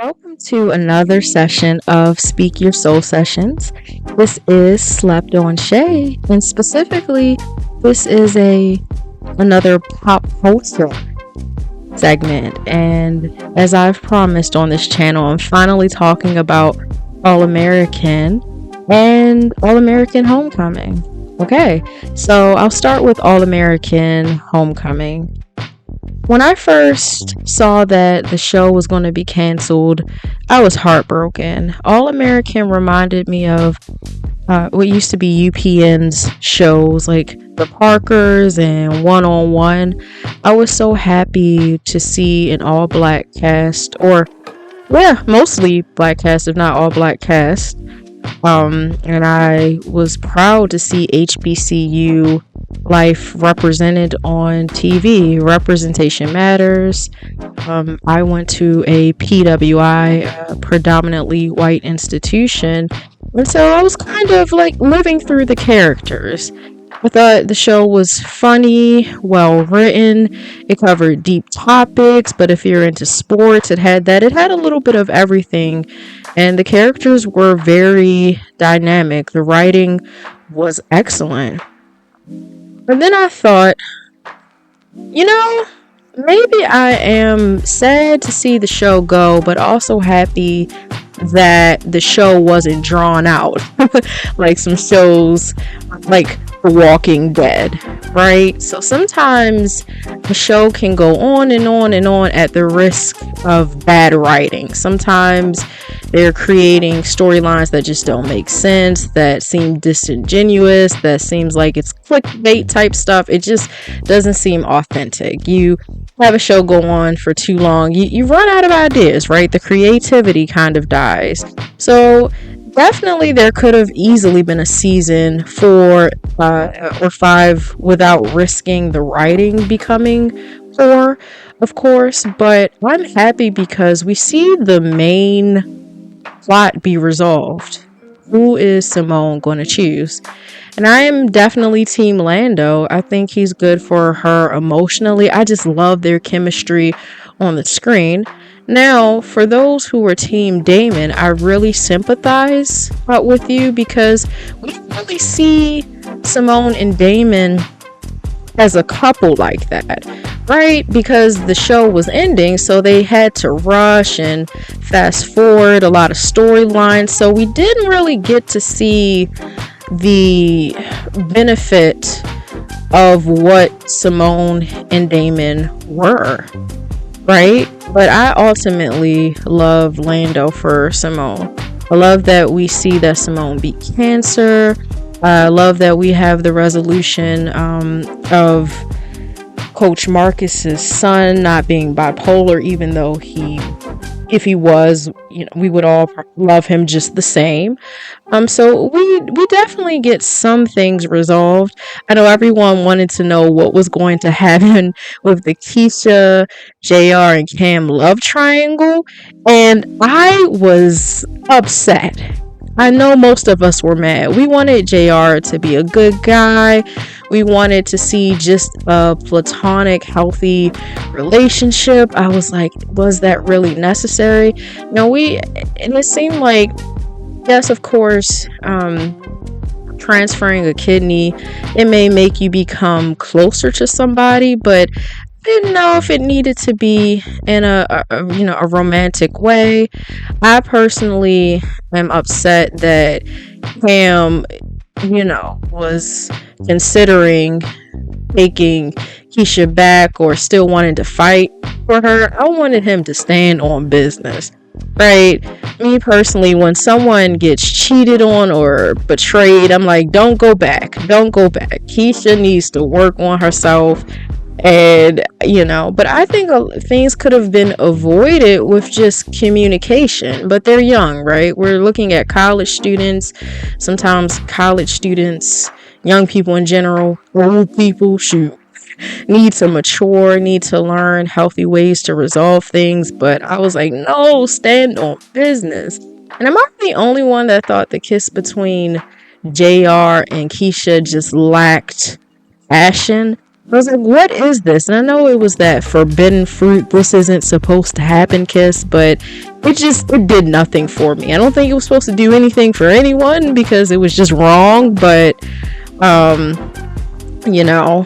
Welcome to another session of Speak Your Soul Sessions. This is Slept on Shay, and specifically, this is another pop culture segment. And as I've promised on this channel, I'm finally talking about All American and All American Homecoming. Okay, so I'll start with All American Homecoming. When I first saw that the show was going to be canceled, I was heartbroken. All American reminded me of what used to be UPN's shows like The Parkers and One on One. I was so happy to see an all black cast, or yeah, mostly black cast, if not all black cast. And I was proud to see HBCU life represented on TV. Representation matters. I went to a PWI, predominantly white institution, and so I was kind of like living through the characters. I thought the show was funny, well written. It covered deep topics, but if you're into sports, it had that. It had a little bit of everything, and the characters were very dynamic. The writing was excellent. And then I thought, maybe I am sad to see the show go, but also happy that the show wasn't drawn out like some shows like The Walking Dead, right? So sometimes a show can go on and on and on at the risk of bad writing. Sometimes they're creating storylines that just don't make sense, that seem disingenuous, that seems like it's clickbait type stuff. It just doesn't seem authentic. You have a show go on for too long, you run out of ideas, right? The creativity kind of dies. So definitely there could have easily been a season 4 or 5 without risking the writing becoming poor, of course, but I'm happy because we see the main plot be resolved. Who is Simone going to choose? And I am definitely Team Lando. I think he's good for her emotionally. I just love their chemistry on the screen. Now, for those who are Team Damon, I really sympathize with you because we don't really see Simone and Damon as a couple like that, right? Because the show was ending, so they had to rush and fast forward a lot of storylines. So we didn't really get to see the benefit of what Simone and Damon were, right? But I ultimately love Lando for Simone. I love that we see that Simone beat cancer. I love that we have the resolution of Coach Marcus's son not being bipolar, even though if he was, we would all love him just the same. So we definitely get some things resolved. I know everyone wanted to know what was going to happen with the Keisha, JR, and Cam love triangle, and I was upset. I know most of us were mad. We wanted JR to be a good guy. We wanted to see just a platonic, healthy relationship. I was like, was that really necessary? And it seemed like, yes, of course, transferring a kidney, it may make you become closer to somebody, but I didn't know if it needed to be in a romantic way. I personally am upset that Cam, was considering taking Keisha back or still wanting to fight for her. I wanted him to stand on business, right? Me personally, when someone gets cheated on or betrayed, I'm like, don't go back. Keisha needs to work on herself. And but I think things could have been avoided with just communication, but they're young, right? We're looking at college students. Sometimes college students, young people in general, old people, need to mature, need to learn healthy ways to resolve things. But I was like, no, stand on business. And am I the only one that thought the kiss between JR and Keisha just lacked passion? I was like, what is this? And I know it was that forbidden fruit, this isn't supposed to happen kiss, but it did nothing for me. I don't think it was supposed to do anything for anyone because it was just wrong, but um you know,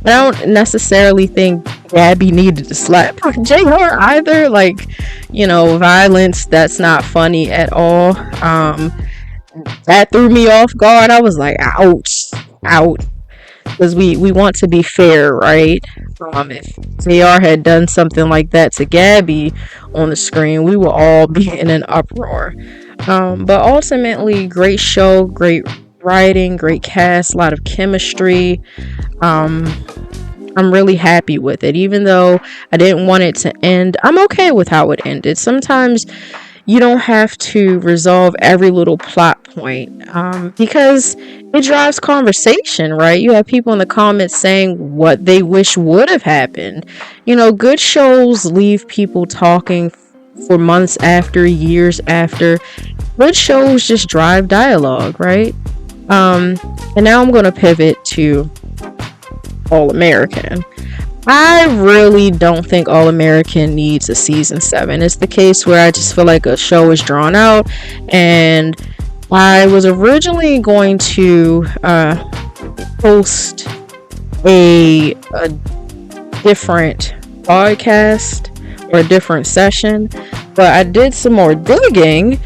I don't necessarily think Gabby needed to slap JR either. Like, violence, that's not funny at all. That threw me off guard. I was like, ouch, ouch. Because we want to be fair, right? If JR had done something like that to Gabby on the screen, we would all be in an uproar. But ultimately, great show, great writing, great cast, a lot of chemistry. I'm really happy with it. Even though I didn't want it to end, I'm okay with how it ended. Sometimes you don't have to resolve every little plot point because it drives conversation, right? You have people in the comments saying what they wish would have happened. Good shows leave people talking for months after, years after. Good shows just drive dialogue, right? And now I'm going to pivot to All American. I really don't think All American needs a season 7. It's the case where I just feel like a show is drawn out, and I was originally going to host a different podcast or a different session, but I did some more digging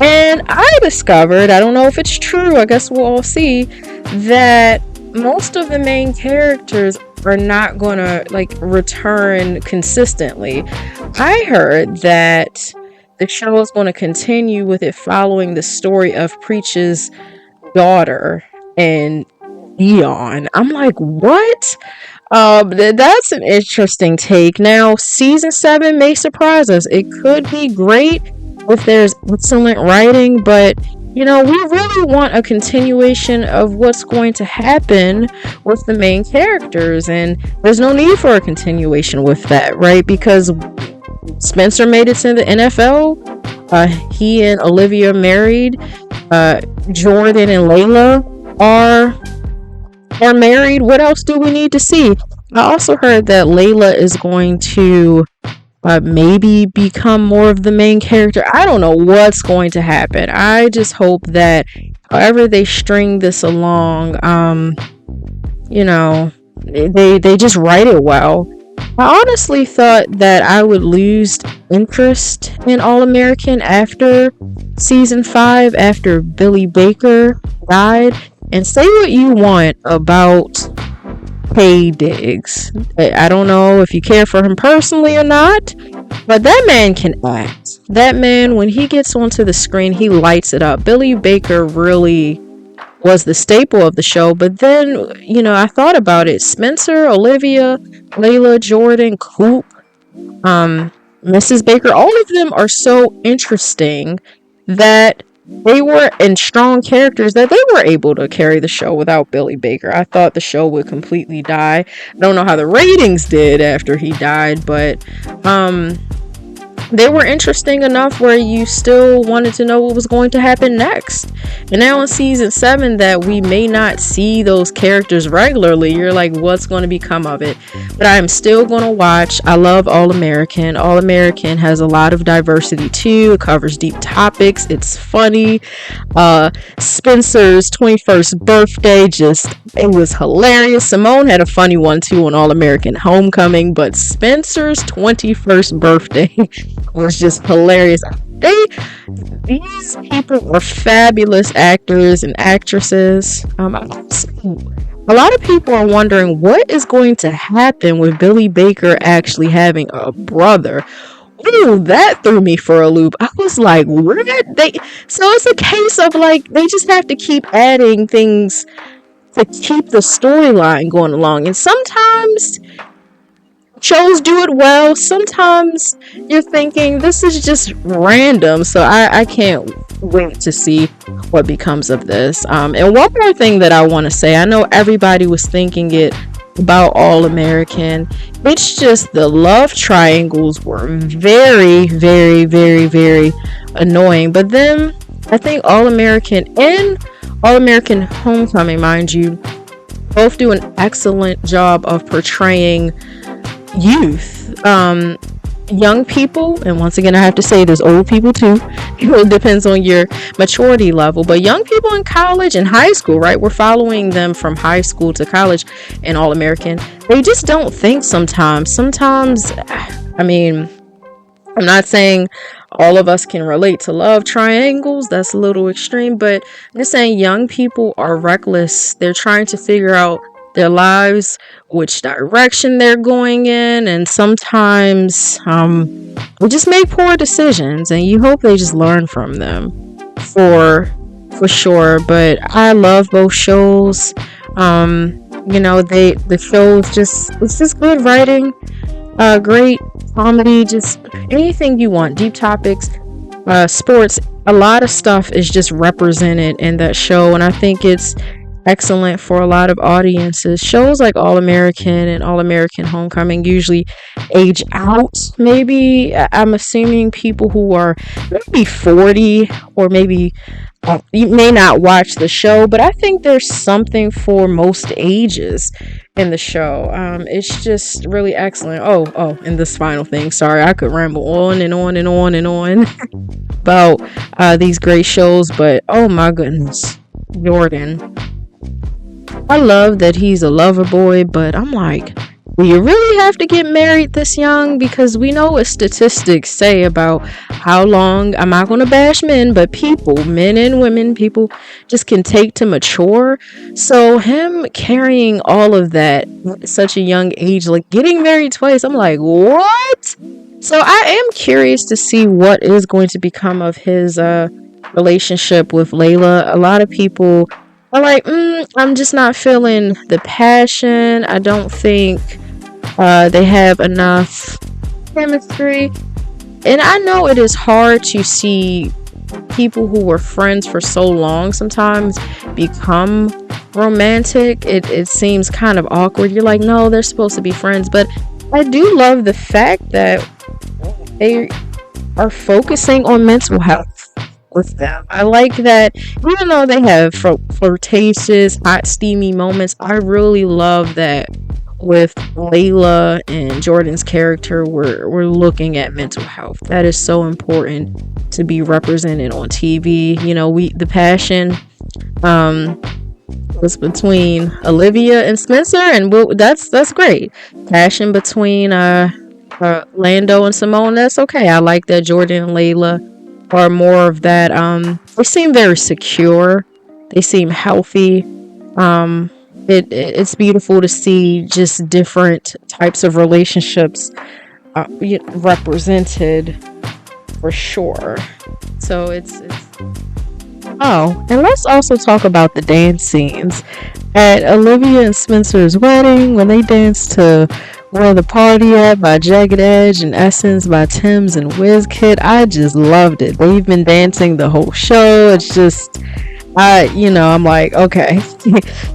and I discovered, I don't know if it's true, I guess we'll all see, that most of the main characters are not gonna return consistently. I heard that the show is going to continue with it following the story of Preach's daughter and Dion. I'm like, what? That's an interesting take. Now, season 7 may surprise us. It could be great if there's excellent writing, but we really want a continuation of what's going to happen with the main characters, and there's no need for a continuation with that, right? Because Spencer made it to the NFL. He and Olivia married. Jordan and Layla are married. What else do we need to see? I also heard that Layla is going to maybe become more of the main character. I don't know what's going to happen. I just hope that however they string this along, they just write it well. I honestly thought that I would lose interest in All American after season 5, after Billy Baker died. And say what you want about Taye Diggs. I don't know if you care for him personally or not, but that man can act. That man, when he gets onto the screen, he lights it up. Billy Baker really was the staple of the show, but then, I thought about it. Spencer, Olivia, Layla, Jordan, Coop, Mrs. Baker, all of them are so interesting that they were in strong characters that they were able to carry the show without Billy Baker. I thought the show would completely die. I don't know how the ratings did after he died, but they were interesting enough where you still wanted to know what was going to happen next. And now in season 7 that we may not see those characters regularly, you're like, what's going to become of it? But I'm still going to watch. I love All American. All American has a lot of diversity too. It covers deep topics. It's funny. Spencer's 21st birthday, it was hilarious. Simone had a funny one too on All American Homecoming, but Spencer's 21st birthday was just hilarious. These people are fabulous actors and actresses. A lot of people are wondering what is going to happen with Billy Baker actually having a brother. Ooh, that threw me for a loop. I was like, what? So it's a case of they just have to keep adding things to keep the storyline going along. And sometimes shows do it well. Sometimes you're thinking this is just random. So I can't wait to see what becomes of this. And one more thing that I want to say, I know everybody was thinking it about All American. It's just the love triangles were very, very, very, very annoying. But then I think All American and All American Homecoming, mind you, both do an excellent job of portraying youth, young people, and once again I have to say there's old people too. It depends on your maturity level, but young people in college and high school, right? We're following them from high school to college and All American. They just don't think sometimes. I mean, I'm not saying all of us can relate to love triangles. That's a little extreme, but I'm just saying young people are reckless. They're trying to figure out their lives, which direction they're going in, and sometimes we just make poor decisions, and you hope they just learn from them for sure. But I love both shows. The shows it's just good writing, great comedy, just anything you want, deep topics, sports, a lot of stuff is just represented in that show, and I think it's excellent for a lot of audiences. Shows like All American and All American Homecoming usually age out. Maybe I'm assuming people who are maybe 40 or maybe you may not watch the show, but I think there's something for most ages in the show. It's just really excellent. And this final thing. Sorry, I could ramble on and on and on and on about these great shows, but oh my goodness, Jordan. I love that he's a lover boy, but I'm like, do you really have to get married this young? Because we know what statistics say about how long, I'm not going to bash men, but people, men and women, people just can take to mature. So him carrying all of that at such a young age, like getting married twice, I'm like, what? So I am curious to see what is going to become of his relationship with Layla. A lot of people are like, I'm just not feeling the passion. I don't think they have enough chemistry. And I know it is hard to see people who were friends for so long sometimes become romantic. It seems kind of awkward. You're like, no, they're supposed to be friends. But I do love the fact that they are focusing on mental health with them. I like that even though they have flirtatious, hot, steamy moments, I really love that with Layla and Jordan's character, we're looking at mental health. That is so important to be represented on TV. You know, the passion was between Olivia and Spencer, and that's great. Passion between Lando and Simone, that's okay. I like that Jordan and Layla are more of that. They seem very secure. They seem healthy. It's beautiful to see just different types of relationships represented for sure. So it's oh, and let's also talk about the dance scenes at Olivia and Spencer's wedding when they danced to Where the Party At by Jagged Edge and Essence by Tim's and WizKid. I just loved it. They've been dancing the whole show. It's just I'm like, okay,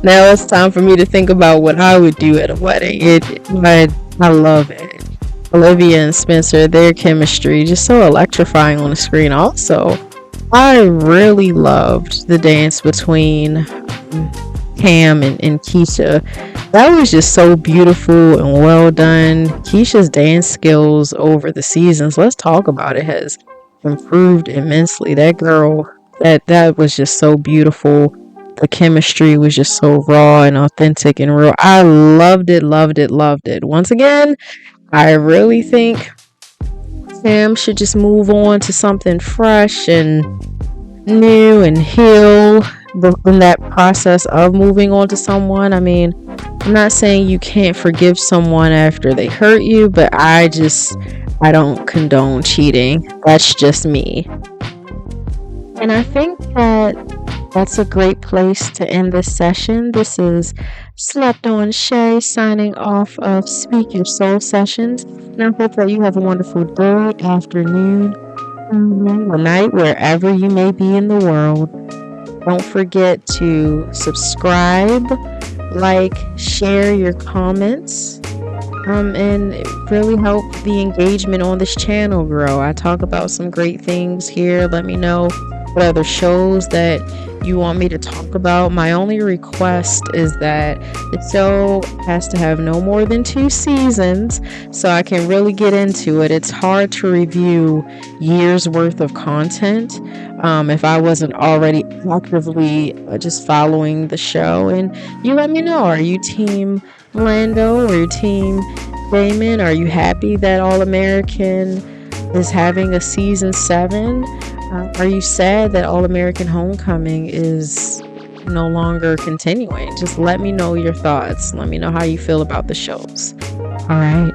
now it's time for me to think about what I would do at a wedding. I love it. Olivia and Spencer, their chemistry, just so electrifying on the screen. Also, I really loved the dance between Cam and Keisha. That was just so beautiful and well done. Keisha's dance skills over the seasons, let's talk about it, has improved immensely. That girl, that was just so beautiful. The chemistry was just so raw and authentic and real. I loved it. Once again, I really think Sam should just move on to something fresh and new and heal in that process of moving on to someone. I mean, I'm not saying you can't forgive someone after they hurt you, but I don't condone cheating. That's just me. And I think that's a great place to end this session. This is Slept On Shay signing off of Speak Your Soul Sessions. And I hope that you have a wonderful day, afternoon, evening, or night, wherever you may be in the world. Don't forget to subscribe, like, share your comments, and really help the engagement on this channel grow. I talk about some great things here. Let me know what other shows that you want me to talk about. My only request is that the show has to have no more than 2 seasons so I can really get into it. It's hard to review years worth of content if I wasn't already actively just following the show. And you let me know, are you team Lando or you team Damon? Are you happy that All American is having a season 7? Are you sad that All American Homecoming is no longer continuing? Just let me know your thoughts. Let me know how you feel about the shows. All right.